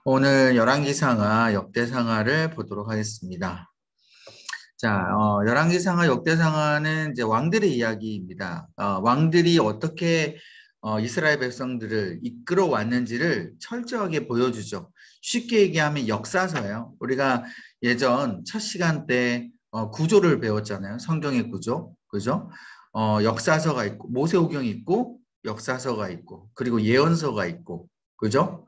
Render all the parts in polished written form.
오늘 열왕기상하 역대상하를 보도록 하겠습니다. 자, 열왕기상하 역대상하는 이제 왕들의 이야기입니다. 왕들이 어떻게 이스라엘 백성들을 이끌어 왔는지를 철저하게 보여주죠. 쉽게 얘기하면 역사서예요. 우리가 예전 첫 시간 때 구조를 배웠잖아요. 성경의 구조, 그죠? 역사서가 있고 모세오경이 있고 역사서가 있고 그리고 예언서가 있고, 그죠?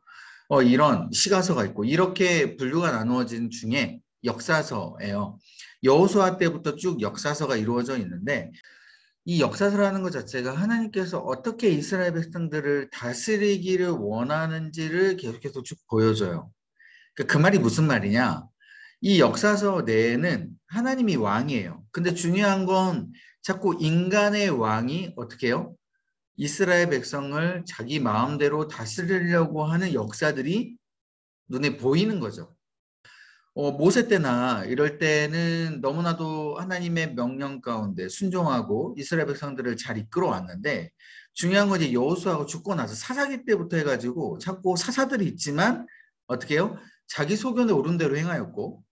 이런 시가서가 있고 이렇게 분류가 나누어진 중에 역사서예요. 여호수아 때부터 쭉 역사서가 이루어져 있는데 이 역사서라는 것 자체가 하나님께서 어떻게 이스라엘 백성들을 다스리기를 원하는지를 계속해서 쭉 보여줘요. 그 말이 무슨 말이냐? 이 역사서 내에는 하나님이 왕이에요. 근데 중요한 건 자꾸 인간의 왕이 어떻게 해요? 이스라엘 백성을 자기 마음대로 다스리려고 하는 역사들이 눈에 보이는 거죠. 모세 때나 이럴 때는 너무나도 하나님의 명령 가운데 순종하고 이스라엘 백성들을 잘 이끌어 왔는데 중요한 건 이제 여호수아가 죽고 나서 사사기 때부터 해가지고 자꾸 사사들이 있지만 어떻게 해요? 자기 소견에 오른 대로 행하였고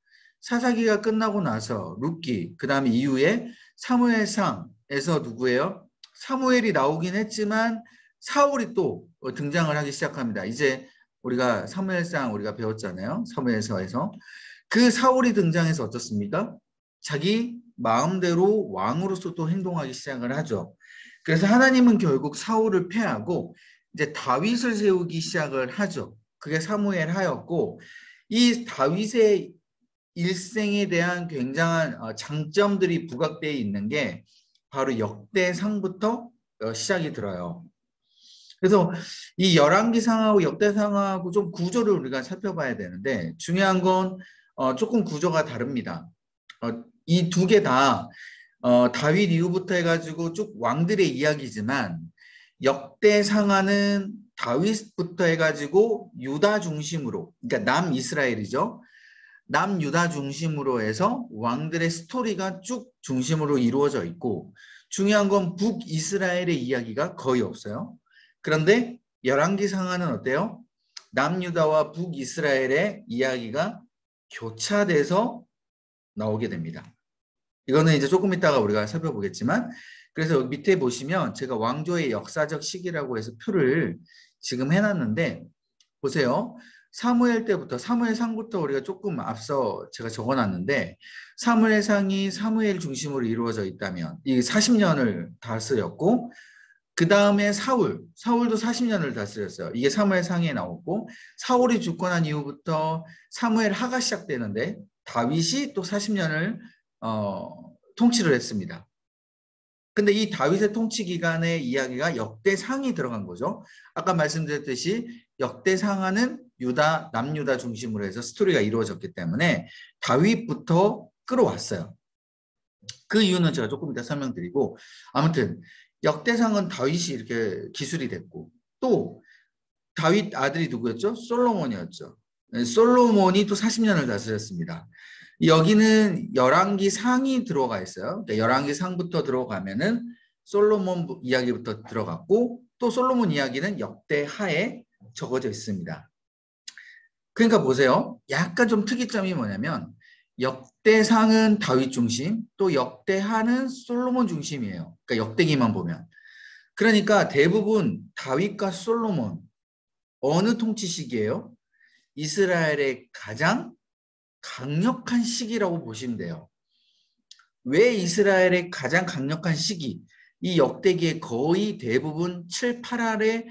사사기가 끝나고 나서 룻기 그 다음에 이후에 사무엘상에서 누구예요? 사무엘이 나오긴 했지만 사울이 또 등장을 하기 시작합니다. 이제 우리가 사무엘상 우리가 배웠잖아요. 사무엘서에서. 그 사울이 등장해서 어떻습니까? 자기 마음대로 왕으로서 또 행동하기 시작을 하죠. 그래서 하나님은 결국 사울을 패하고 이제 다윗을 세우기 시작을 하죠. 그게 사무엘 하였고 이 다윗의 일생에 대한 굉장한 장점들이 부각되어 있는 게 바로 역대상부터 시작이 들어요. 그래서 이 열왕기상하고 역대상하고 좀 구조를 우리가 살펴봐야 되는데 중요한 건 조금 구조가 다릅니다. 이 두 개 다 다윗 이후부터 해가지고 쭉 왕들의 이야기지만 역대상하는 다윗부터 해가지고 유다 중심으로, 그러니까 남이스라엘이죠. 남유다 중심으로 해서 왕들의 스토리가 쭉 중심으로 이루어져 있고 중요한 건 북이스라엘의 이야기가 거의 없어요. 그런데 열왕기상하는 어때요? 남유다와 북이스라엘의 이야기가 교차돼서 나오게 됩니다. 이거는 이제 조금 이따가 우리가 살펴보겠지만 그래서 여기 밑에 보시면 제가 왕조의 역사적 시기라고 해서 표를 지금 해놨는데 보세요. 사무엘 때부터 사무엘상부터 우리가 조금 앞서 제가 적어놨는데 사무엘상이 사무엘 중심으로 이루어져 있다면 이 40년을 다스렸고 그 다음에 사울도 40년을 다스렸어요. 이게 사무엘상에 나오고 사울이 죽고 난 이후부터 사무엘하가 시작되는데 다윗이 또 40년을 통치를 했습니다. 근데 이 다윗의 통치 기간의 이야기가 역대상이 들어간 거죠. 아까 말씀드렸듯이 역대상하는 유다, 남유다 중심으로 해서 스토리가 이루어졌기 때문에 다윗부터 끌어왔어요. 그 이유는 제가 조금 이따 설명드리고 아무튼 역대상은 다윗이 이렇게 기술이 됐고 또 다윗 아들이 누구였죠? 솔로몬이었죠. 솔로몬이 또 40년을 다스렸습니다. 여기는 열왕기 상이 들어가 있어요. 그러니까 열왕기 상부터 들어가면은 솔로몬 이야기부터 들어갔고 또 솔로몬 이야기는 역대하에 적어져 있습니다. 그러니까 보세요. 약간 좀 특이점이 뭐냐면 역대상은 다윗 중심, 또 역대하는 솔로몬 중심이에요. 그러니까 역대기만 보면. 그러니까 대부분 다윗과 솔로몬 어느 통치 시기예요? 이스라엘의 가장 강력한 시기라고 보시면 돼요. 왜 이스라엘의 가장 강력한 시기, 이 역대기에 거의 대부분 7, 8할에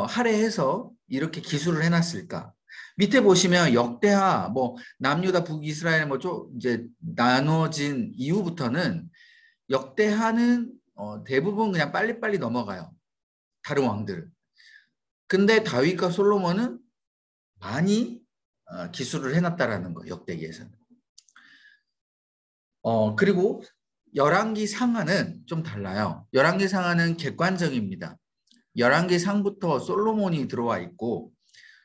할애해서 이렇게 기술을 해놨을까? 밑에 보시면 역대하, 뭐 남유다 북이스라엘 이제 나눠진 이후부터는 역대하는 대부분 그냥 빨리빨리 넘어가요. 다른 왕들은. 근데 다윗과 솔로몬은 많이 기술을 해놨다라는 거 역대기에서는. 그리고 열왕기 상하는 좀 달라요. 열왕기 상하는 객관적입니다. 열왕기 상부터 솔로몬이 들어와 있고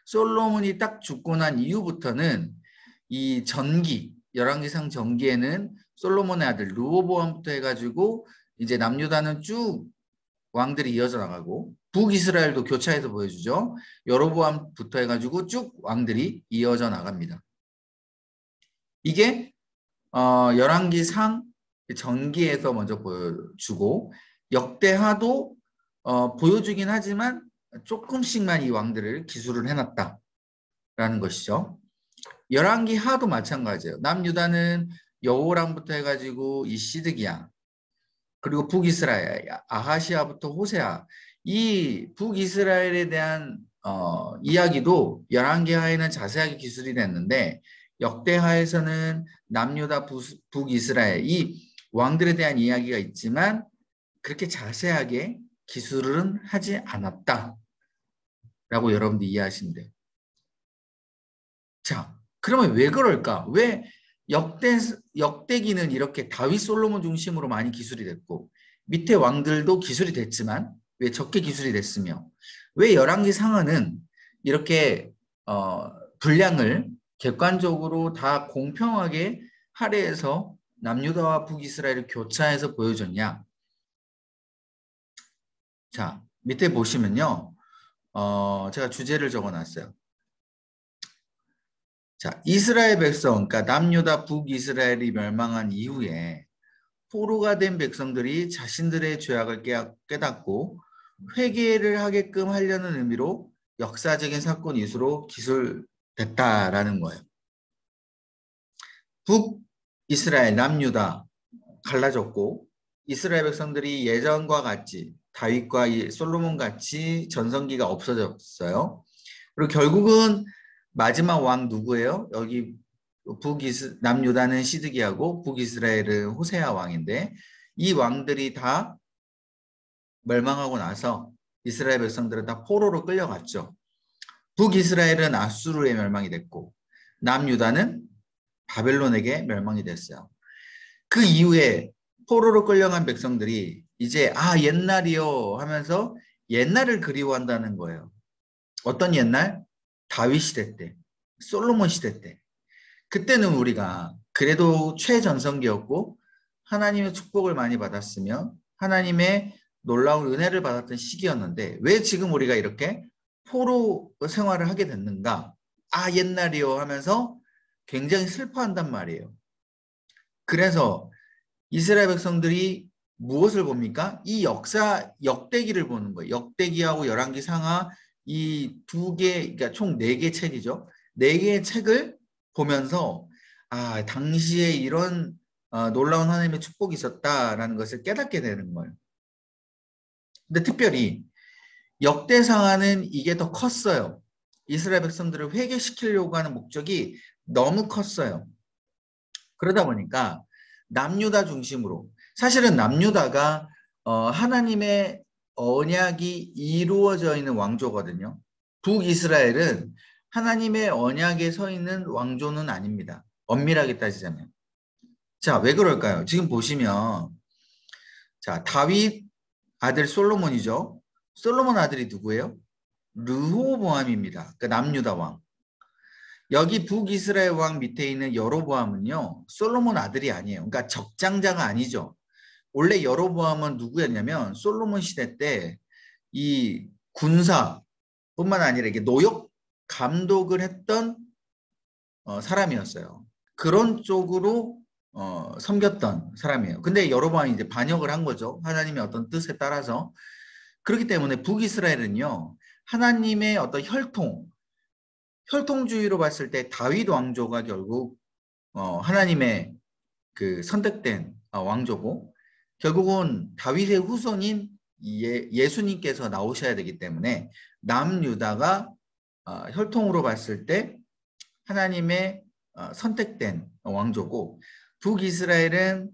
솔로몬이 딱 죽고 난 이후부터는 이 전기, 열왕기상 전기에는 솔로몬의 아들 르호보암부터 해가지고 이제 남유다는 쭉 왕들이 이어져 나가고 북이스라엘도 교차해서 보여주죠. 여로보암부터 해가지고 쭉 왕들이 이어져 나갑니다. 이게 열왕기상 전기에서 먼저 보여주고 역대하도 보여주긴 하지만 조금씩만 이 왕들을 기술을 해놨다라는 것이죠. 열왕기하도 마찬가지예요. 남유다는 여호람부터 해가지고 이 시드기야, 그리고 북이스라엘, 아하시아부터 호세아, 이 북이스라엘에 대한 이야기도 열왕기하에는 자세하게 기술이 됐는데 역대하에서는 남유다, 북이스라엘 이 왕들에 대한 이야기가 있지만 그렇게 자세하게 기술은 하지 않았다라고 여러분들 이해하시면 돼요. 자, 그러면 왜 그럴까? 왜 역대기는 이렇게 다윗 솔로몬 중심으로 많이 기술이 됐고 밑에 왕들도 기술이 됐지만 왜 적게 기술이 됐으며 왜 열왕기 상하는 이렇게 분량을 객관적으로 다 공평하게 할애해서 남유다와 북이스라엘을 교차해서 보여줬냐? 자, 밑에 보시면요. 제가 주제를 적어놨어요. 자, 이스라엘 백성, 그러니까 남유다 북이스라엘이 멸망한 이후에 포로가 된 백성들이 자신들의 죄악을 깨닫고 회개를 하게끔 하려는 의미로 역사적인 사건 이수로 기술됐다라는 거예요. 북이스라엘, 남유다 갈라졌고 이스라엘 백성들이 예전과 같이 다윗과 솔로몬 같이 전성기가 없어졌어요. 그리고 결국은 마지막 왕 누구예요? 여기 남유다는 시드기야고 북이스라엘은 호세아 왕인데 이 왕들이 다 멸망하고 나서 이스라엘 백성들은 다 포로로 끌려갔죠. 북이스라엘은 아수르에 멸망이 됐고 남유다는 바벨론에게 멸망이 됐어요. 그 이후에 포로로 끌려간 백성들이 이제 옛날이요 하면서 옛날을 그리워한다는 거예요. 어떤 옛날? 다윗 시대 때, 솔로몬 시대 때. 그때는 우리가 그래도 최전성기였고 하나님의 축복을 많이 받았으며 하나님의 놀라운 은혜를 받았던 시기였는데 왜 지금 우리가 이렇게 포로 생활을 하게 됐는가? 옛날이요 하면서 굉장히 슬퍼한단 말이에요. 그래서 이스라엘 백성들이 무엇을 봅니까? 이 역대기를 보는 거예요. 역대기하고 열왕기 상하 이 두 개, 그러니까 총 4개 책이죠. 4개의 책을 보면서 당시에 이런 놀라운 하나님의 축복이 있었다라는 것을 깨닫게 되는 거예요. 근데 특별히 역대상하는 이게 더 컸어요. 이스라엘 백성들을 회개시키려고 하는 목적이 너무 컸어요. 그러다 보니까 남유다 중심으로 사실은 남유다가 하나님의 언약이 이루어져 있는 왕조거든요. 북이스라엘은 하나님의 언약에 서 있는 왕조는 아닙니다. 엄밀하게 따지자면. 자, 왜 그럴까요? 지금 보시면 자, 다윗 아들 솔로몬이죠. 솔로몬 아들이 누구예요? 르호보암입니다. 그러니까 남유다 왕. 여기 북이스라엘 왕 밑에 있는 여로보암은요. 솔로몬 아들이 아니에요. 그러니까 적장자가 아니죠. 원래 여로보암은 누구였냐면 솔로몬 시대 때 이 군사뿐만 아니라 이게 노역 감독을 했던 사람이었어요. 그런 쪽으로 섬겼던 사람이에요. 근데 여로보암이 이제 반역을 한 거죠. 하나님의 어떤 뜻에 따라서. 그렇기 때문에 북이스라엘은요. 하나님의 어떤 혈통주의로 봤을 때 다윗 왕조가 결국 하나님의 그 선택된 왕조고 결국은 다윗의 후손인 예수님께서 나오셔야 되기 때문에 남유다가 혈통으로 봤을 때 하나님의 선택된 왕조고 북이스라엘은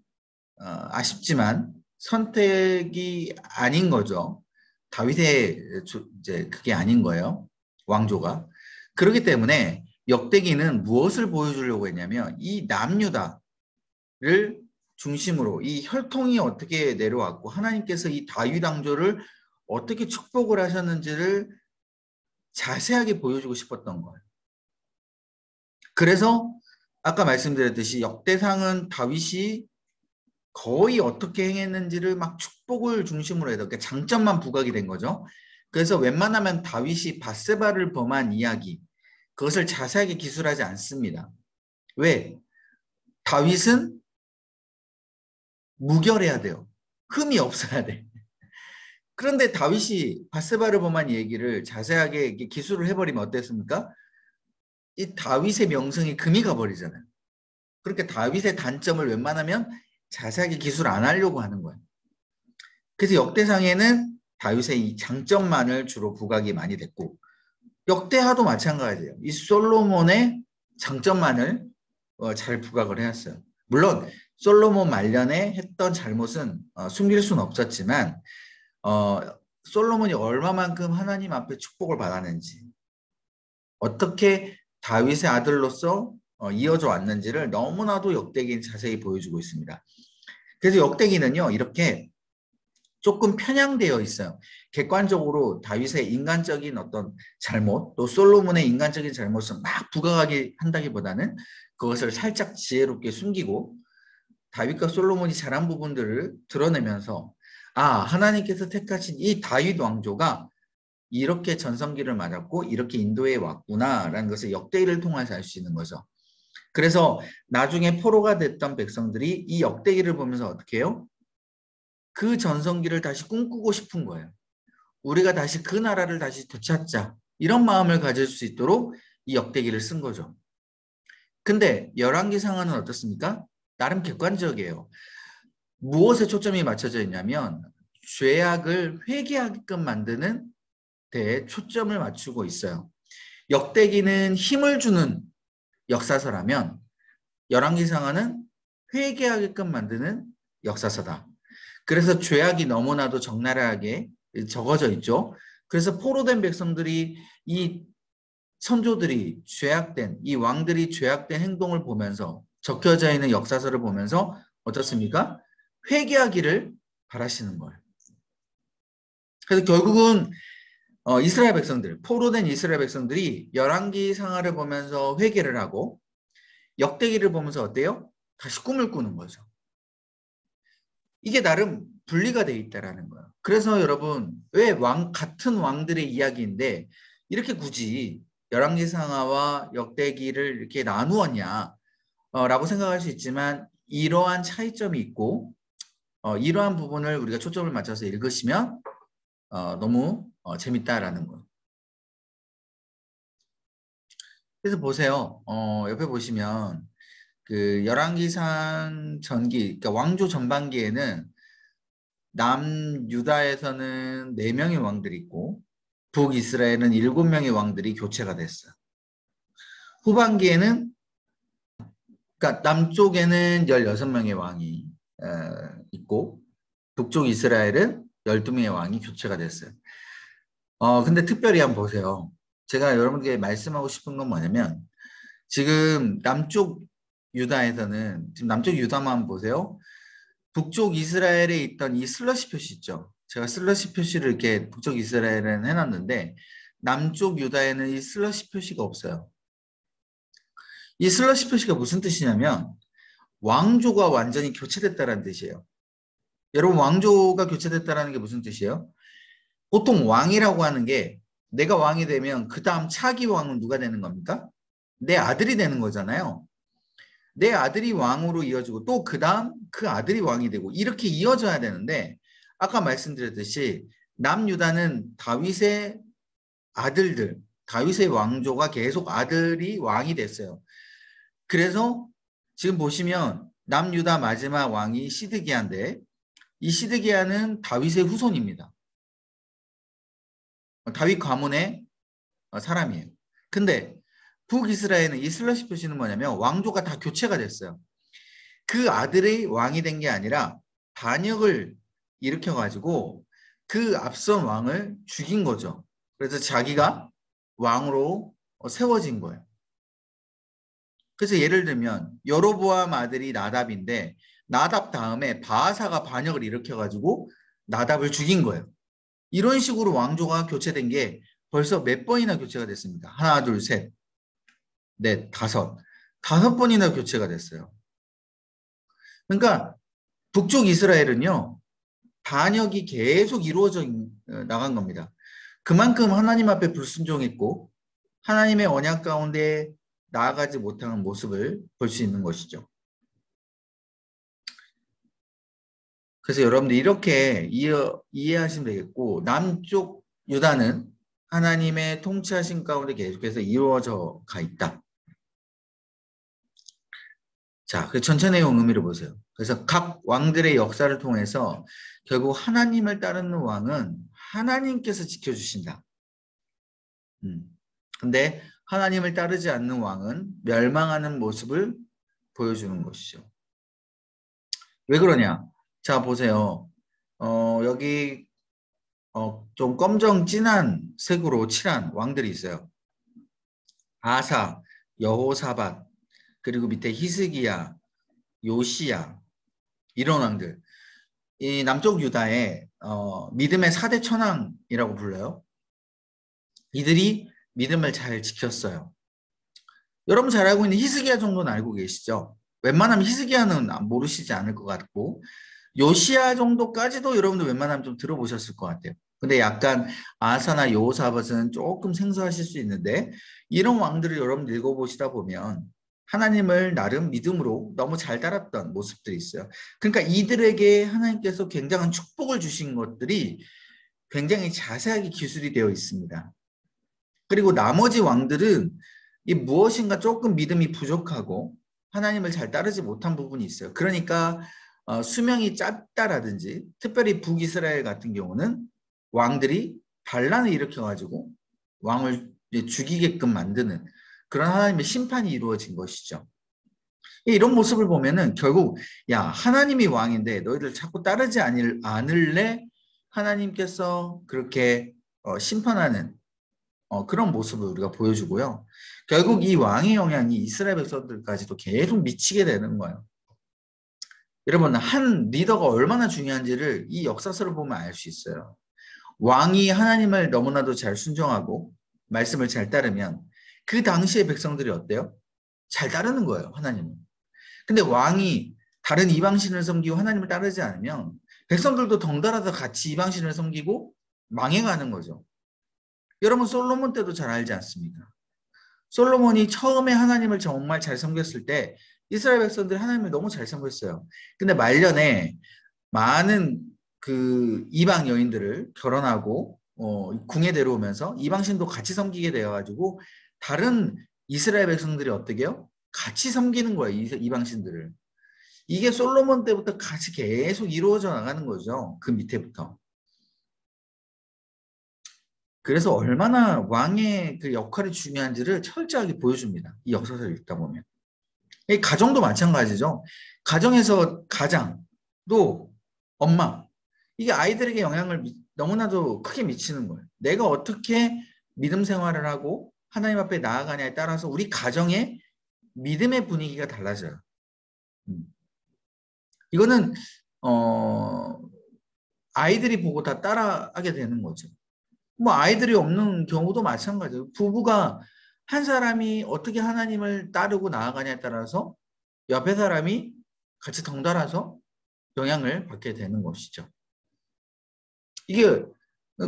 아쉽지만 선택이 아닌 거죠. 다윗의 이제 그게 아닌 거예요. 왕조가. 그렇기 때문에 역대기는 무엇을 보여주려고 했냐면 이 남유다를 중심으로 이 혈통이 어떻게 내려왔고 하나님께서 이 다윗 왕조를 어떻게 축복을 하셨는지를 자세하게 보여주고 싶었던 거예요. 그래서 아까 말씀드렸듯이 역대상은 다윗이 거의 어떻게 행했는지를 막 축복을 중심으로 해서 그러니까 장점만 부각이 된 거죠. 그래서 웬만하면 다윗이 밧세바를 범한 이야기, 그것을 자세하게 기술하지 않습니다. 왜? 다윗은 무결해야 돼요. 흠이 없어야 돼. 그런데 다윗이 밧세바를 범한 얘기를 자세하게 기술을 해버리면 어땠습니까? 이 다윗의 명성이 금이 가버리잖아요. 그렇게 다윗의 단점을 웬만하면 자세하게 기술 안 하려고 하는 거예요. 그래서 역대상에는 다윗의 이 장점만을 주로 부각이 많이 됐고, 역대하도 마찬가지예요. 이 솔로몬의 장점만을 잘 부각을 해왔어요. 물론 솔로몬 말년에 했던 잘못은 숨길 수는 없었지만 솔로몬이 얼마만큼 하나님 앞에 축복을 받았는지, 어떻게 다윗의 아들로서 이어져 왔는지를 너무나도 역대기는 자세히 보여주고 있습니다. 그래서 역대기는요, 이렇게 조금 편향되어 있어요. 객관적으로 다윗의 인간적인 어떤 잘못, 또 솔로몬의 인간적인 잘못을 막 부각하게 한다기보다는 그것을 살짝 지혜롭게 숨기고 다윗과 솔로몬이 잘한 부분들을 드러내면서, 하나님께서 택하신 이 다윗 왕조가 이렇게 전성기를 맞았고 이렇게 인도에 왔구나라는 것을 역대기를 통해서 알 수 있는 거죠. 그래서 나중에 포로가 됐던 백성들이 이 역대기를 보면서 어떻게 해요? 그 전성기를 다시 꿈꾸고 싶은 거예요. 우리가 다시 그 나라를 다시 되찾자. 이런 마음을 가질 수 있도록 이 역대기를 쓴 거죠. 근데 열왕기상하는 어떻습니까? 나름 객관적이에요. 무엇에 초점이 맞춰져 있냐면 죄악을 회개하게끔 만드는 데에 초점을 맞추고 있어요. 역대기는 힘을 주는 역사서라면 열왕기상하는 회개하게끔 만드는 역사서다. 그래서 죄악이 너무나도 적나라하게 적어져 있죠. 그래서 포로된 백성들이 이 선조들이 죄악된, 이 왕들이 죄악된 행동을 보면서, 적혀져 있는 역사서를 보면서 어떻습니까? 회개하기를 바라시는 거예요. 그래서 결국은 이스라엘 백성들, 포로된 이스라엘 백성들이 열왕기 상하를 보면서 회개를 하고 역대기를 보면서 어때요? 다시 꿈을 꾸는 거죠. 이게 나름 분리가 돼 있다라는 거예요. 그래서 여러분, 왜 같은 왕들의 이야기인데 이렇게 굳이 열왕기상하와 역대기를 이렇게 나누었냐 라고 생각할 수 있지만, 이러한 차이점이 있고 이러한 부분을 우리가 초점을 맞춰서 읽으시면 너무 재밌다라는 거예요. 그래서 보세요. 옆에 보시면 그 열왕기상 전기, 그러니까 왕조 전반기에는 남유다에서는 4명의 왕들이 있고 북이스라엘은 7명의 왕들이 교체가 됐어요. 후반기에는, 그러니까 남쪽에는 16명의 왕이 있고 북쪽 이스라엘은 12명의 왕이 교체가 됐어요. 근데 특별히 한번 보세요. 제가 여러분께 말씀하고 싶은 건 뭐냐면, 지금 남쪽 유다에서는, 지금 남쪽 유다만 보세요. 북쪽 이스라엘에 있던 이 슬러시 표시 있죠. 제가 슬러시 표시를 이렇게 북쪽 이스라엘에는 해놨는데 남쪽 유다에는 이 슬러시 표시가 없어요. 이 슬러시 표시가 무슨 뜻이냐면 왕조가 완전히 교체됐다는 뜻이에요. 여러분, 왕조가 교체됐다는 게 무슨 뜻이에요? 보통 왕이라고 하는 게, 내가 왕이 되면 그 다음 차기 왕은 누가 되는 겁니까? 내 아들이 되는 거잖아요. 내 아들이 왕으로 이어지고 또 그 다음 그 아들이 왕이 되고 이렇게 이어져야 되는데, 아까 말씀드렸듯이 남유다는 다윗의 아들들, 다윗의 왕조가 계속 아들이 왕이 됐어요. 그래서 지금 보시면 남유다 마지막 왕이 시드기야인데, 이 시드기야는 다윗의 후손입니다. 다윗 가문의 사람이에요. 근데 북이스라엘은 이 슬러시 표시는 뭐냐면 왕조가 다 교체가 됐어요. 그 아들이 왕이 된 게 아니라 반역을 일으켜가지고 그 앞선 왕을 죽인 거죠. 그래서 자기가 왕으로 세워진 거예요. 그래서 예를 들면 여로보암 아들이 나답인데 나답 다음에 바아사가 반역을 일으켜가지고 나답을 죽인 거예요. 이런 식으로 왕조가 교체된 게 벌써 몇 번이나 교체가 됐습니까? 하나, 둘, 셋, 넷, 다섯. 5번이나 교체가 됐어요. 그러니까 북쪽 이스라엘은요, 반역이 계속 이루어져 나간 겁니다. 그만큼 하나님 앞에 불순종했고 하나님의 언약 가운데 나아가지 못하는 모습을 볼 수 있는 것이죠. 그래서 여러분들 이렇게 이해하시면 되겠고 남쪽 유다는 하나님의 통치하신 가운데 계속해서 이루어져 가 있다. 자, 그 전체 내용 의미를 보세요. 그래서 각 왕들의 역사를 통해서 결국 하나님을 따르는 왕은 하나님께서 지켜주신다. 근데 하나님을 따르지 않는 왕은 멸망하는 모습을 보여주는 것이죠. 왜 그러냐? 자, 보세요. 여기 좀 검정 진한 색으로 칠한 왕들이 있어요. 아사, 여호사밧, 그리고 밑에 히스기야, 요시야 이런 왕들. 이 남쪽 유다의 믿음의 4대 천왕이라고 불러요. 이들이 믿음을 잘 지켰어요. 여러분 잘 알고 있는 히스기야 정도는 알고 계시죠? 웬만하면 히스기야는 모르시지 않을 것 같고 요시야 정도까지도 여러분들 웬만하면 좀 들어보셨을 것 같아요. 근데 약간 아사나 여호사밧은 조금 생소하실 수 있는데 이런 왕들을 여러분 읽어보시다 보면 하나님을 나름 믿음으로 너무 잘 따랐던 모습들이 있어요. 그러니까 이들에게 하나님께서 굉장한 축복을 주신 것들이 굉장히 자세하게 기술이 되어 있습니다. 그리고 나머지 왕들은 이 무엇인가 조금 믿음이 부족하고 하나님을 잘 따르지 못한 부분이 있어요. 그러니까 수명이 짧다라든지 특별히 북이스라엘 같은 경우는 왕들이 반란을 일으켜가지고 왕을 죽이게끔 만드는 그런 하나님의 심판이 이루어진 것이죠. 이런 모습을 보면은 결국 야 하나님이 왕인데 너희들 자꾸 따르지 않을래 하나님께서 그렇게 심판하는 그런 모습을 우리가 보여주고요. 결국 이 왕의 영향이 이스라엘 백성들까지도 계속 미치게 되는 거예요. 여러분 한 리더가 얼마나 중요한지를 이 역사서를 보면 알 수 있어요. 왕이 하나님을 너무나도 잘 순종하고 말씀을 잘 따르면 그 당시의 백성들이 어때요? 잘 따르는 거예요. 하나님은. 근데 왕이 다른 이방신을 섬기고 하나님을 따르지 않으면 백성들도 덩달아서 같이 이방신을 섬기고 망해가는 거죠. 여러분 솔로몬 때도 잘 알지 않습니까? 솔로몬이 처음에 하나님을 정말 잘 섬겼을 때 이스라엘 백성들이 하나님을 너무 잘 섬겼어요. 근데 말년에 많은 그 이방 여인들을 결혼하고 궁에 데려오면서 이방신도 같이 섬기게 되어가지고 다른 이스라엘 백성들이 어떻게 해요? 같이 섬기는 거예요. 이방신들을. 이게 솔로몬 때부터 같이 계속 이루어져 나가는 거죠. 그 밑에부터. 그래서 얼마나 왕의 그 역할이 중요한지를 철저하게 보여줍니다. 이 역사를 읽다 보면. 이 가정도 마찬가지죠. 가정에서 가장도 엄마. 이게 아이들에게 영향을 너무나도 크게 미치는 거예요. 내가 어떻게 믿음 생활을 하고 하나님 앞에 나아가냐에 따라서 우리 가정의 믿음의 분위기가 달라져요. 이거는 아이들이 보고 다 따라하게 되는 거죠. 뭐 아이들이 없는 경우도 마찬가지예요. 부부가 한 사람이 어떻게 하나님을 따르고 나아가냐에 따라서 옆에 사람이 같이 덩달아서 영향을 받게 되는 것이죠. 이게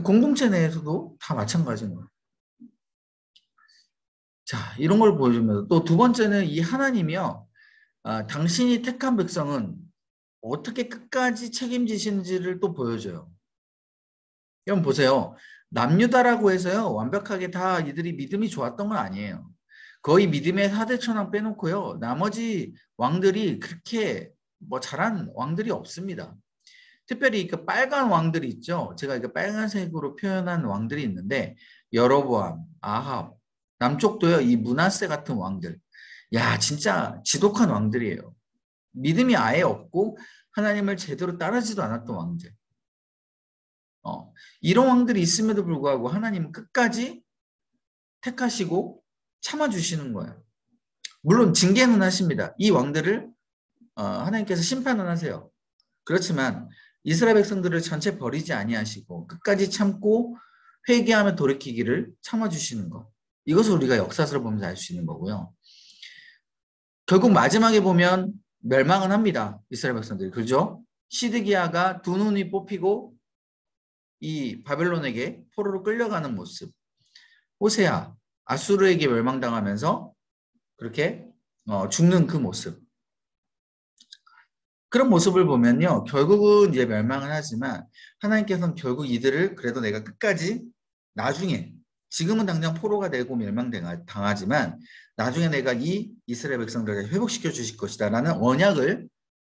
공동체 내에서도 다 마찬가지인 거예요. 자, 이런 걸 보여주면서 또 두 번째는 이 하나님이요. 당신이 택한 백성은 어떻게 끝까지 책임지시는지를 또 보여줘요. 여러분 보세요. 남유다라고 해서요. 완벽하게 다 이들이 믿음이 좋았던 건 아니에요. 거의 믿음의 4대 천왕 빼놓고요. 나머지 왕들이 그렇게 뭐 잘한 왕들이 없습니다. 특별히 그 빨간 왕들이 있죠. 제가 이거 빨간색으로 표현한 왕들이 있는데 여로보암, 아합, 남쪽도요. 이 므낫세 같은 왕들. 야 진짜 지독한 왕들이에요. 믿음이 아예 없고 하나님을 제대로 따르지도 않았던 왕들. 이런 왕들이 있음에도 불구하고 하나님은 끝까지 택하시고 참아주시는 거예요. 물론 징계는 하십니다. 이 왕들을 하나님께서 심판은 하세요. 그렇지만 이스라엘 백성들을 전체 버리지 아니하시고 끝까지 참고 회개하며 돌이키기를 참아주시는 것. 이것을 우리가 역사서를 보면서 알 수 있는 거고요. 결국 마지막에 보면 멸망은 합니다. 이스라엘 백성들이. 그죠? 시드기야가 두 눈이 뽑히고 이 바벨론에게 포로로 끌려가는 모습. 호세아, 아수르에게 멸망당하면서 그렇게 죽는 그 모습. 그런 모습을 보면요. 결국은 이제 멸망을 하지만 하나님께서는 결국 이들을 그래도 내가 끝까지 나중에 지금은 당장 포로가 되고 멸망당하지만 나중에 내가 이 이스라엘 백성들을 회복시켜 주실 것이다 라는 언약을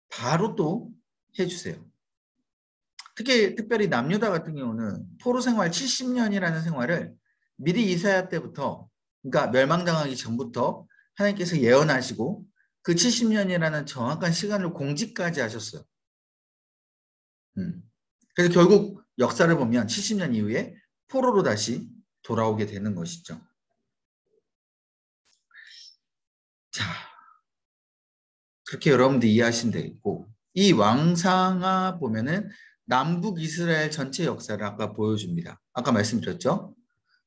바로 또 해주세요. 특별히 남유다 같은 경우는 포로 생활 70년이라는 생활을 미리 이사야 때부터 그러니까 멸망당하기 전부터 하나님께서 예언하시고 그 70년이라는 정확한 시간을 공지까지 하셨어요. 그래서 결국 역사를 보면 70년 이후에 포로로 다시 돌아오게 되는 것이죠. 자, 그렇게 여러분들 이해하시면 되겠고 이 왕상하 보면은 남북 이스라엘 전체 역사를 아까 보여줍니다. 아까 말씀드렸죠.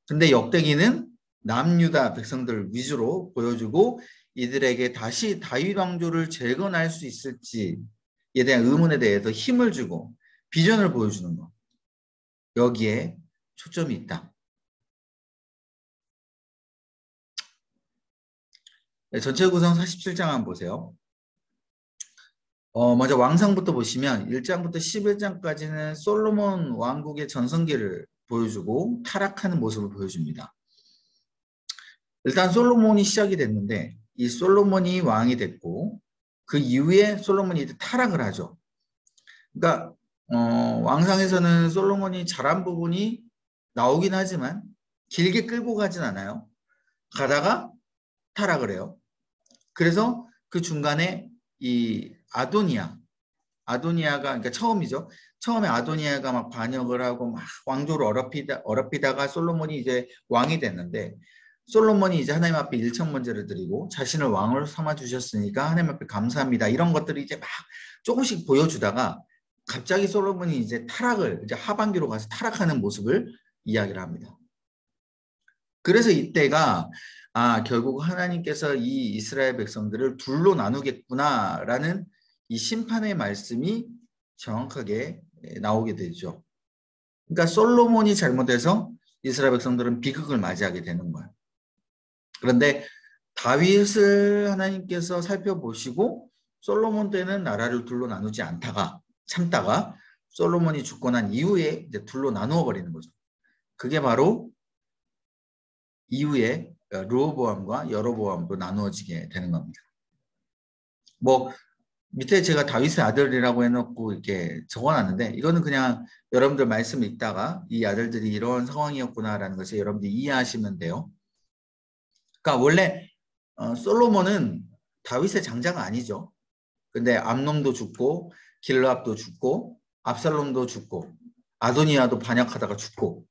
근데 역대기는 남유다 백성들 위주로 보여주고 이들에게 다시 다윗 왕조를 재건할 수 있을지에 대한 의문에 대해서 힘을 주고 비전을 보여주는 것. 여기에 초점이 있다. 네, 전체 구성 47장 한번 보세요. 먼저 왕상부터 보시면 1장부터 11장까지는 솔로몬 왕국의 전성기를 보여주고 타락하는 모습을 보여줍니다. 일단 솔로몬이 시작이 됐는데 이 솔로몬이 왕이 됐고 그 이후에 솔로몬이 이제 타락을 하죠. 그러니까 왕상에서는 솔로몬이 잘한 부분이 나오긴 하지만 길게 끌고 가진 않아요. 가다가 타락을 해요. 그래서 그 중간에 이 아도니아가 그러니까 처음이죠. 처음에 아도니아가 막 반역을 하고 막 왕조를 어렵히다가 솔로몬이 이제 왕이 됐는데 솔로몬이 이제 하나님 앞에 일천번제를 드리고 자신을 왕으로 삼아 주셨으니까 하나님 앞에 감사합니다. 이런 것들을 이제 막 조금씩 보여주다가 갑자기 솔로몬이 이제 이제 하반기로 가서 타락하는 모습을 이야기를 합니다. 그래서 이때가 결국 하나님께서 이 이스라엘 백성들을 둘로 나누겠구나라는 이 심판의 말씀이 정확하게 나오게 되죠. 그러니까 솔로몬이 잘못해서 이스라엘 백성들은 비극을 맞이하게 되는 거예요. 그런데 다윗을 하나님께서 살펴보시고 솔로몬 때는 나라를 둘로 나누지 않다가 참다가 솔로몬이 죽고 난 이후에 이제 둘로 나누어 버리는 거죠. 그게 바로 이후에 르호보암과 여로보암으로 나누어지게 되는 겁니다. 뭐 밑에 제가 다윗의 아들이라고 해놓고 이렇게 적어놨는데 이거는 그냥 여러분들 말씀 읽다가 이 아들들이 이런 상황이었구나라는 것을 여러분들이 이해하시면 돼요. 그러니까 원래 솔로몬은 다윗의 장자가 아니죠. 근데 암논도 죽고 길르압도 죽고 압살롬도 죽고 아도니아도 반역하다가 죽고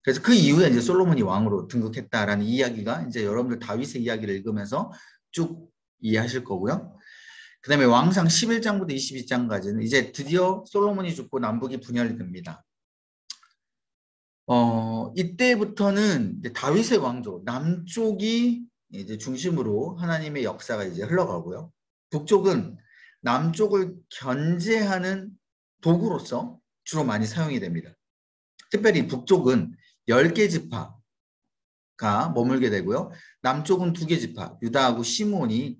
그래서 그 이후에 이제 솔로몬이 왕으로 등극했다라는 이야기가 이제 여러분들 다윗의 이야기를 읽으면서 쭉 이해하실 거고요. 그 다음에 왕상 11장부터 22장까지는 이제 드디어 솔로몬이 죽고 남북이 분열이 됩니다. 이때부터는 이제 다윗의 왕조, 남쪽이 이제 중심으로 하나님의 역사가 이제 흘러가고요. 북쪽은 남쪽을 견제하는 도구로서 주로 많이 사용이 됩니다. 특별히 북쪽은 10개 지파가 머물게 되고요. 남쪽은 2개 지파, 유다하고 시므온이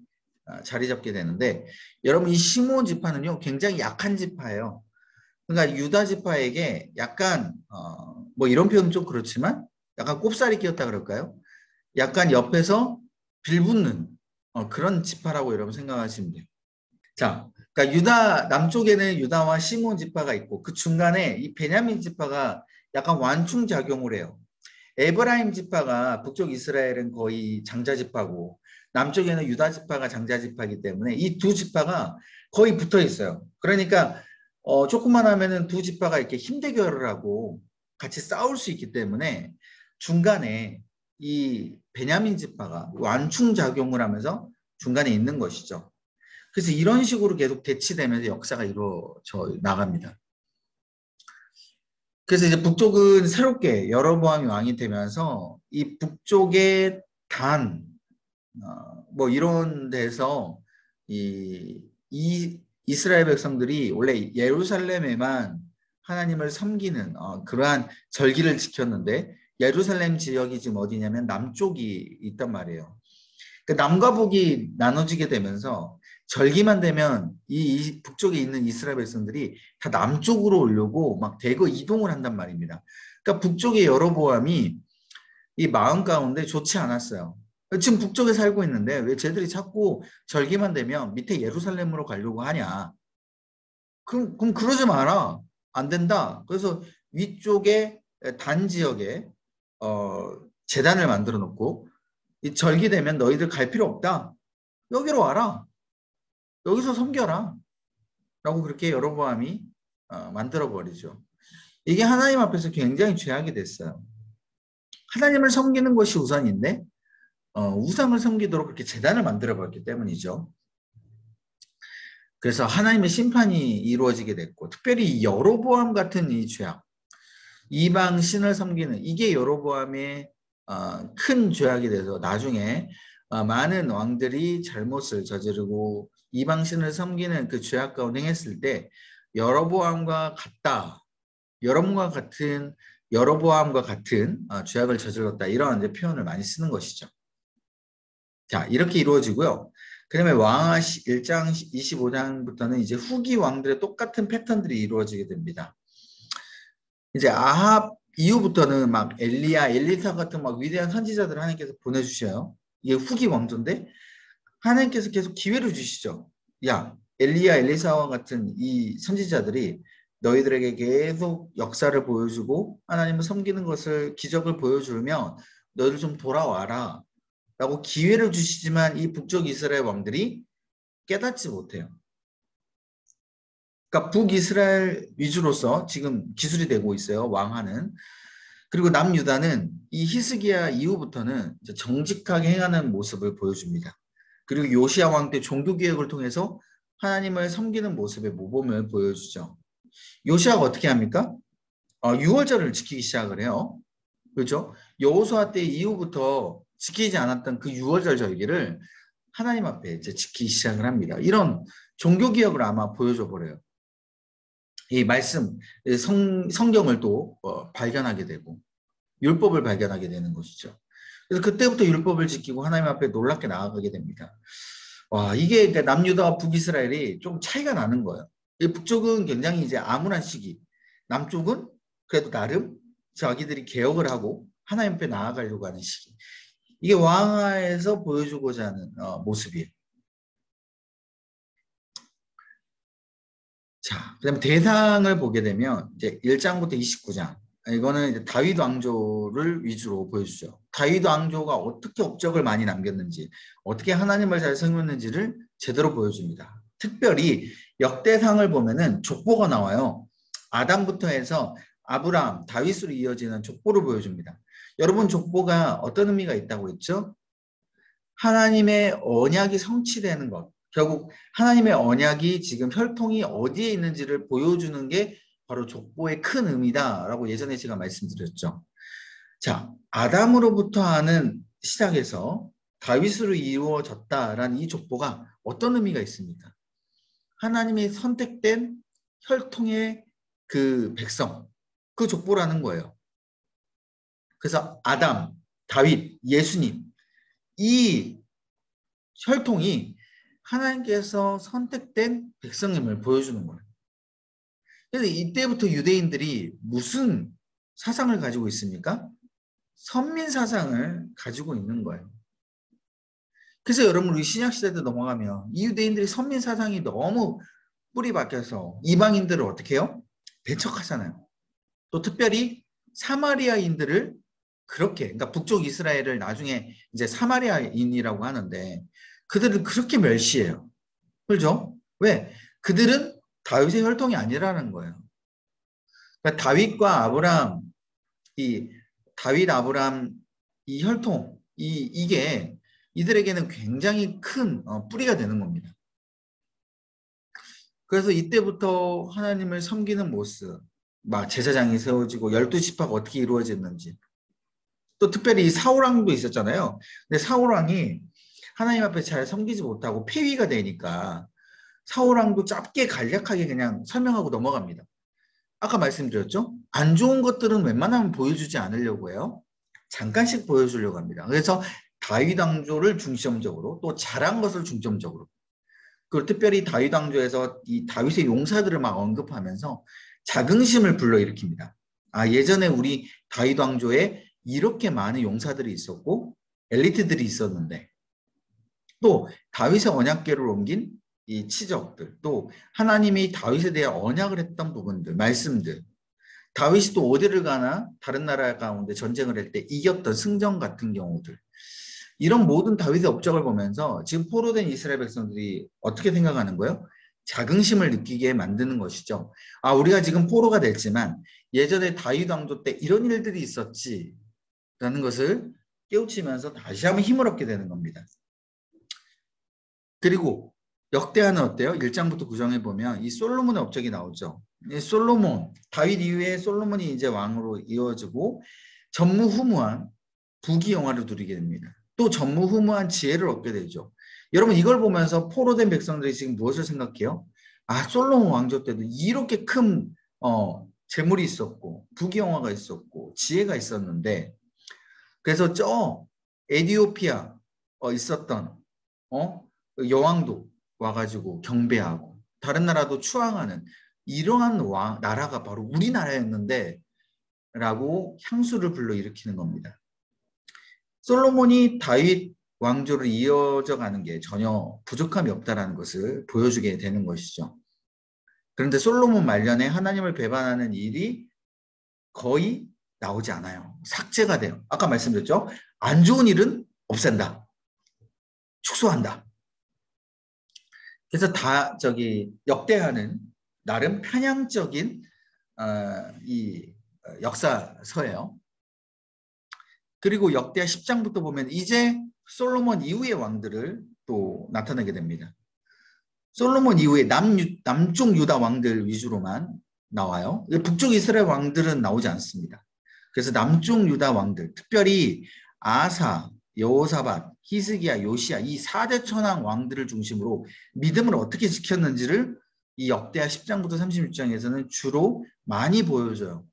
자리 잡게 되는데 여러분 이 시므온 지파는요 굉장히 약한 지파예요. 그러니까 유다 지파에게 약간 뭐 이런 표현 좀 그렇지만 약간 꼽살이 끼었다 그럴까요? 약간 옆에서 빌붙는 그런 지파라고 여러분 생각하시면 돼요. 자, 그러니까 남쪽에는 유다와 시므온 지파가 있고 그 중간에 이 베냐민 지파가 약간 완충 작용을 해요. 에브라임 지파가 북쪽 이스라엘은 거의 장자 지파고 남쪽에는 유다 지파가 장자 지파이기 때문에 이 두 지파가 거의 붙어 있어요. 그러니까 조금만 하면은 두 지파가 이렇게 힘대결을 하고 같이 싸울 수 있기 때문에 중간에 이 베냐민 지파가 완충 작용을 하면서 중간에 있는 것이죠. 그래서 이런 식으로 계속 대치되면서 역사가 이루어져 나갑니다. 그래서 이제 북쪽은 새롭게 여로보암이 왕이 되면서 이 북쪽의 뭐 이런 데서 이 이스라엘 백성들이 원래 예루살렘에만 하나님을 섬기는 그러한 절기를 지켰는데 예루살렘 지역이 지금 어디냐면 남쪽이 있단 말이에요. 그러니까 남과 북이 나눠지게 되면서 절기만 되면 이 북쪽에 있는 이스라엘 백성들이 다 남쪽으로 오려고 막 대거 이동을 한단 말입니다. 그러니까 북쪽의 여로보암이 이 마음 가운데 좋지 않았어요. 지금 북쪽에 살고 있는데 왜 쟤들이 자꾸 절기만 되면 밑에 예루살렘으로 가려고 하냐. 그럼 그러지 마라. 안 된다. 그래서 위쪽에 단 지역에 재단을 만들어 놓고 이 절기되면 너희들 갈 필요 없다. 여기로 와라. 여기서 섬겨라. 라고 그렇게 여로보암이 만들어 버리죠. 이게 하나님 앞에서 굉장히 죄악이 됐어요. 하나님을 섬기는 것이 우선인데 우상을 섬기도록 그렇게 재단을 만들어 버렸기 때문이죠. 그래서 하나님의 심판이 이루어지게 됐고 특별히 여로보암 같은 이 죄악, 이방 신을 섬기는 이게 여로보암의 큰 죄악이 돼서 나중에 많은 왕들이 잘못을 저지르고 이방 신을 섬기는 그 죄악 가운데 행했을 때 여로보암과 같다. 여로보암과 같은 죄악을 저질렀다. 이런 이제 표현을 많이 쓰는 것이죠. 자, 이렇게 이루어지고요. 그다음에 왕하 1장 25장부터는 이제 후기 왕들의 똑같은 패턴들이 이루어지게 됩니다. 이제 아합 이후부터는 막 엘리야, 엘리사 같은 막 위대한 선지자들을 하나님께서 보내주셔요. 이게 후기 왕조인데 하나님께서 계속 기회를 주시죠. 야, 엘리야, 엘리사와 같은 이 선지자들이 너희들에게 계속 역사를 보여주고 하나님을 섬기는 것을 기적을 보여주면 너희들 좀 돌아와라 라고 기회를 주시지만 이 북쪽 이스라엘 왕들이 깨닫지 못해요. 그러니까 북이스라엘 위주로서 지금 기술이 되고 있어요. 왕하는. 그리고 남유다는 이 히스기야 이후부터는 정직하게 행하는 모습을 보여줍니다. 그리고 요시야 왕 때 종교개혁을 통해서 하나님을 섬기는 모습의 모범을 보여주죠. 요시야가 어떻게 합니까? 6월절을 지키기 시작을 해요. 그렇죠? 여호수아 때 이후부터 지키지 않았던 그 6월절 절기를 하나님 앞에 이제 지키기 시작을 합니다. 이런 종교개혁을 아마 보여줘 버려요. 이 말씀, 성경을 또 발견하게 되고 율법을 발견하게 되는 것이죠. 그래서 그때부터 율법을 지키고 하나님 앞에 놀랍게 나아가게 됩니다. 와, 이게 그러니까 남유다와 북이스라엘이 좀 차이가 나는 거예요. 북쪽은 굉장히 이제 암울한 시기, 남쪽은 그래도 나름 자기들이 개혁을 하고 하나님 앞에 나아가려고 하는 시기. 이게 왕하에서 보여주고자 하는 모습이에요. 자, 그다음에 대상을 보게 되면 이제 1장부터 29장. 이거는 이제 다윗 왕조를 위주로 보여주죠. 다윗 왕조가 어떻게 업적을 많이 남겼는지, 어떻게 하나님을 잘 섬겼는지를 제대로 보여줍니다. 특별히 역대상을 보면은 족보가 나와요. 아담부터 해서 아브라함, 다윗으로 이어지는 족보를 보여줍니다. 여러분 족보가 어떤 의미가 있다고 했죠? 하나님의 언약이 성취되는 것. 결국 하나님의 언약이 지금 혈통이 어디에 있는지를 보여주는 게 바로 족보의 큰 의미다라고 예전에 제가 말씀드렸죠. 자, 아담으로부터 하는 시작에서 다윗으로 이루어졌다라는 이 족보가 어떤 의미가 있습니까? 하나님의 선택된 혈통의 그 백성, 그 족보라는 거예요. 그래서 아담, 다윗, 예수님 이 혈통이 하나님께서 선택된 백성임을 보여주는 거예요. 그래서 이때부터 유대인들이 무슨 사상을 가지고 있습니까? 선민 사상을 가지고 있는 거예요. 그래서 여러분 우리 신약시대 때 넘어가면 이 유대인들이 선민 사상이 너무 뿌리 박혀서 이방인들을 어떻게 해요? 배척하잖아요. 또 특별히 사마리아인들을 그렇게, 그러니까 북쪽 이스라엘을 나중에 이제 사마리아인이라고 하는데 그들을 그렇게 멸시해요. 그렇죠? 왜? 그들은 다윗의 혈통이 아니라는 거예요. 그러니까 다윗과 아브람, 이 다윗 아브람 이 혈통, 이게 이들에게는 굉장히 큰 뿌리가 되는 겁니다. 그래서 이때부터 하나님을 섬기는 모습, 막 제사장이 세워지고 12지파가 어떻게 이루어졌는지, 또 특별히 사울왕도 있었잖아요. 근데 사울왕이 하나님 앞에 잘 섬기지 못하고 폐위가 되니까 사울왕도 짧게 간략하게 그냥 설명하고 넘어갑니다. 아까 말씀드렸죠? 안 좋은 것들은 웬만하면 보여주지 않으려고 해요. 잠깐씩 보여주려고 합니다. 그래서 다윗 왕조를 중점적으로 또 잘한 것을 중점적으로 그리고 특별히 다윗 왕조에서 이 다윗의 용사들을 막 언급하면서 자긍심을 불러일으킵니다. 아, 예전에 우리 다윗 왕조에 이렇게 많은 용사들이 있었고 엘리트들이 있었는데 또 다윗의 언약궤를 옮긴 이 치적들 또 하나님이 다윗에 대해 언약을 했던 부분들 말씀들 다윗이 또 어디를 가나 다른 나라 가운데 전쟁을 할 때 이겼던 승전 같은 경우들 이런 모든 다윗의 업적을 보면서 지금 포로된 이스라엘 백성들이 어떻게 생각하는 거예요? 자긍심을 느끼게 만드는 것이죠. 아, 우리가 지금 포로가 됐지만 예전에 다윗 왕조 때 이런 일들이 있었지라는 것을 깨우치면서 다시 한번 힘을 얻게 되는 겁니다. 그리고 역대하는 어때요? 1장부터 9장에 보면 이 솔로몬의 업적이 나오죠. 이 솔로몬, 다윗 이후에 솔로몬이 이제 왕으로 이어지고 전무후무한 부귀영화를 누리게 됩니다. 또 전무후무한 지혜를 얻게 되죠. 여러분 이걸 보면서 포로된 백성들이 지금 무엇을 생각해요? 아, 솔로몬 왕조 때도 이렇게 큰 재물이 있었고 부귀영화가 있었고 지혜가 있었는데 그래서 저 에디오피아 있었던 여왕도 와가지고 경배하고 다른 나라도 추앙하는 이러한 나라가 바로 우리나라였는데 라고 향수를 불러일으키는 겁니다. 솔로몬이 다윗 왕조를 이어져 가는 게 전혀 부족함이 없다는 것을 보여주게 되는 것이죠. 그런데 솔로몬 말년에 하나님을 배반하는 일이 거의 나오지 않아요. 삭제가 돼요. 아까 말씀드렸죠? 안 좋은 일은 없앤다. 축소한다. 그래서 역대하는 나름 편향적인 이 역사서예요. 그리고 역대하 10장부터 보면 이제 솔로몬 이후의 왕들을 또 나타내게 됩니다. 솔로몬 이후에 남쪽 유다 왕들 위주로만 나와요. 북쪽 이스라엘 왕들은 나오지 않습니다. 그래서 남쪽 유다 왕들, 특별히 아사, 여호사밧, 히스기야, 요시야 이 4대 천왕 왕들을 중심으로 믿음을 어떻게 지켰는지를 이 역대하 10장부터 36장에서는 주로 많이 보여줘요.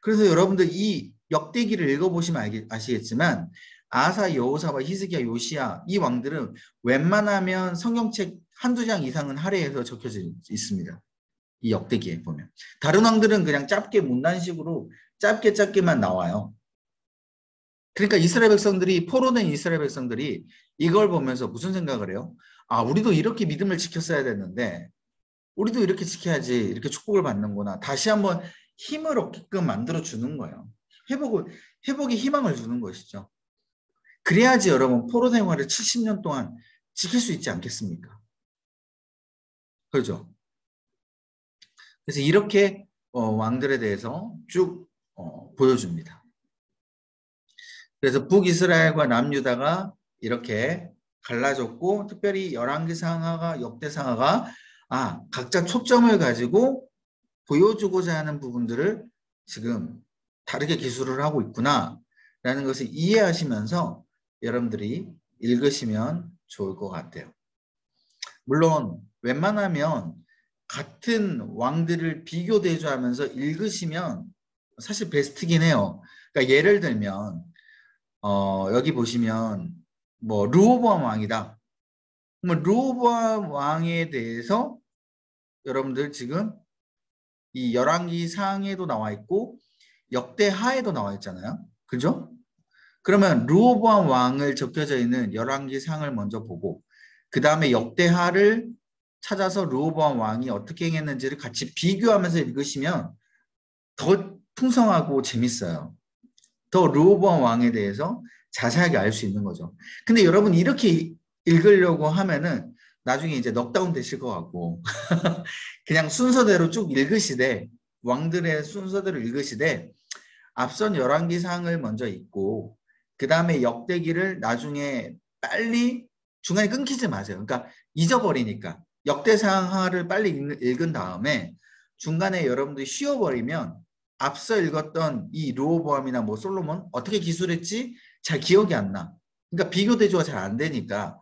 그래서 여러분들 이 역대기를 읽어보시면 아시겠지만 아사, 여호사밧, 히스기야, 요시야 이 왕들은 웬만하면 성경책 한두 장 이상은 할애해서 적혀져 있습니다. 이 역대기에 보면. 다른 왕들은 그냥 짧게 문단식으로 짧게만 나와요. 그러니까 이스라엘 백성들이 포로된 이스라엘 백성들이 이걸 보면서 무슨 생각을 해요? 아, 우리도 이렇게 믿음을 지켰어야 됐는데 우리도 이렇게 지켜야지 이렇게 축복을 받는구나. 다시 한번 힘을 얻게끔 만들어 주는 거예요. 회복의 희망을 주는 것이죠. 그래야지 여러분 포로 생활을 70년 동안 지킬 수 있지 않겠습니까? 그렇죠? 그래서 이렇게 왕들에 대해서 쭉 보여줍니다. 그래서 북이스라엘과 남유다가 이렇게 갈라졌고 특별히 열왕기상하가 역대상하가 각자 초점을 가지고 보여주고자 하는 부분들을 지금 다르게 기술을 하고 있구나 라는 것을 이해하시면서 여러분들이 읽으시면 좋을 것 같아요. 물론 웬만하면 같은 왕들을 비교 대조하면서 읽으시면 사실 베스트긴 해요. 그러니까 예를 들면 여기 보시면 뭐 르호보암 왕이다. 뭐 르호보암 왕에 대해서 여러분들 지금 이 열왕기 상에도 나와 있고 역대하에도 나와 있잖아요. 그죠? 그러면 르호보암 왕을 적혀져 있는 열왕기 상을 먼저 보고 그 다음에 역대하를 찾아서 르호보암 왕이 어떻게 행했는지를 같이 비교하면서 읽으시면 더 풍성하고 재밌어요. 더 르호보암 왕에 대해서 자세하게 알 수 있는 거죠. 근데 여러분 이렇게 읽으려고 하면은 나중에 이제 넉다운 되실 것 같고 그냥 순서대로 쭉 읽으시되 왕들의 순서대로 읽으시되 앞선 열왕기상을 먼저 읽고 그 다음에 역대기를 나중에 빨리 중간에 끊기지 마세요. 그러니까 잊어버리니까 역대상하를 빨리 읽은 다음에 중간에 여러분들이 쉬어버리면 앞서 읽었던 이 르호보암이나 뭐 솔로몬 어떻게 기술했지 잘 기억이 안 나. 그러니까 비교 대조가 잘 안 되니까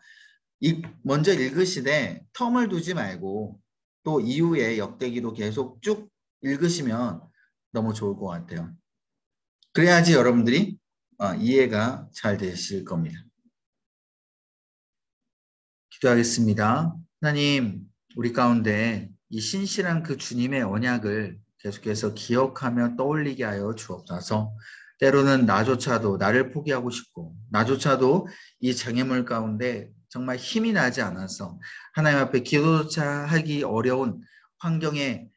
먼저 읽으시되 텀을 두지 말고 또 이후에 역대기도 계속 쭉 읽으시면 너무 좋을 것 같아요. 그래야지 여러분들이 이해가 잘 되실 겁니다. 기도하겠습니다. 하나님, 우리 가운데 이 신실한 그 주님의 언약을 계속해서 기억하며 떠올리게 하여 주옵소서. 때로는 나조차도 나를 포기하고 싶고, 나조차도 이 장애물 가운데 정말 힘이 나지 않아서 하나님 앞에 기도조차 하기 어려운 환경에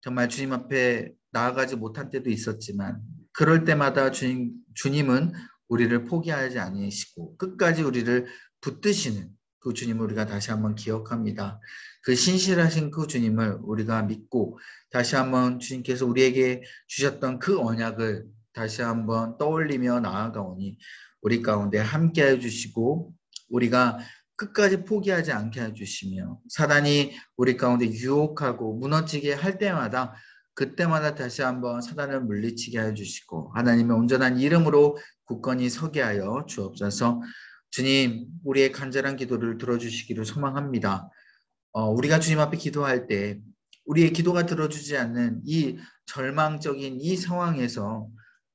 정말 주님 앞에 나아가지 못한 때도 있었지만, 그럴 때마다 주님은 우리를 포기하지 아니시고 끝까지 우리를 붙드시는 그 주님을 우리가 다시 한번 기억합니다. 그 신실하신 그 주님을 우리가 믿고 다시 한번 주님께서 우리에게 주셨던 그 언약을 다시 한번 떠올리며 나아가오니 우리 가운데 함께해 주시고 우리가 끝까지 포기하지 않게 해주시며 사단이 우리 가운데 유혹하고 무너지게 할 때마다 그때마다 다시 한번 사단을 물리치게 해주시고 하나님의 온전한 이름으로 굳건히 서게 하여 주옵소서. 주님, 우리의 간절한 기도를 들어주시기를 소망합니다. 우리가 주님 앞에 기도할 때 우리의 기도가 들어주지 않는 이 절망적인 이 상황에서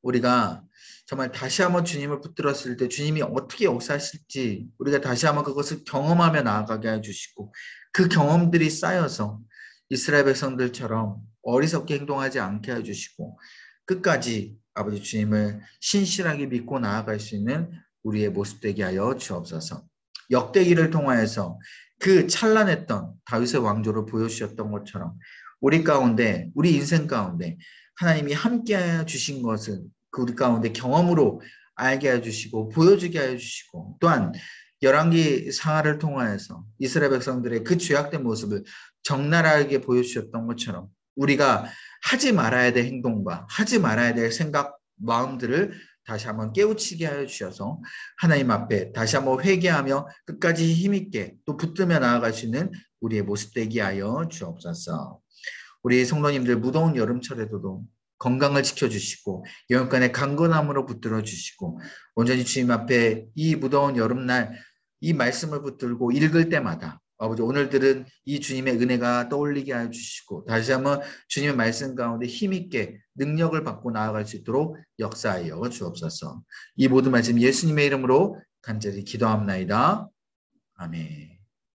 우리가 정말 다시 한번 주님을 붙들었을 때 주님이 어떻게 역사하실지 우리가 다시 한번 그것을 경험하며 나아가게 해주시고 그 경험들이 쌓여서 이스라엘 백성들처럼 어리석게 행동하지 않게 해주시고 끝까지 아버지 주님을 신실하게 믿고 나아갈 수 있는 우리의 모습 되게 하여 주옵소서. 역대기를 통하여서 그 찬란했던 다윗의 왕조를 보여주셨던 것처럼 우리 가운데 우리 인생 가운데 하나님이 함께하여 주신 것을 그 우리 가운데 경험으로 알게 해주시고 보여주게 해주시고 또한 열왕기 상하를 통하여서 이스라엘 백성들의 그 죄악된 모습을 적나라하게 보여주셨던 것처럼 우리가 하지 말아야 될 행동과 하지 말아야 될 생각 마음들을 다시 한번 깨우치게 하여 주셔서 하나님 앞에 다시 한번 회개하며 끝까지 힘있게 또 붙들며 나아갈 수 있는 우리의 모습 되게 하여 주옵소서. 우리 성도님들 무더운 여름철에도 건강을 지켜주시고 영육간의 강건함으로 붙들어 주시고 온전히 주님 앞에 이 무더운 여름날 이 말씀을 붙들고 읽을 때마다 아버지 오늘 들은 이 주님의 은혜가 떠올리게 해주시고 다시 한번 주님의 말씀 가운데 힘있게 능력을 받고 나아갈 수 있도록 역사하여 주옵소서. 이 모든 말씀 예수님의 이름으로 간절히 기도합나이다. 아멘.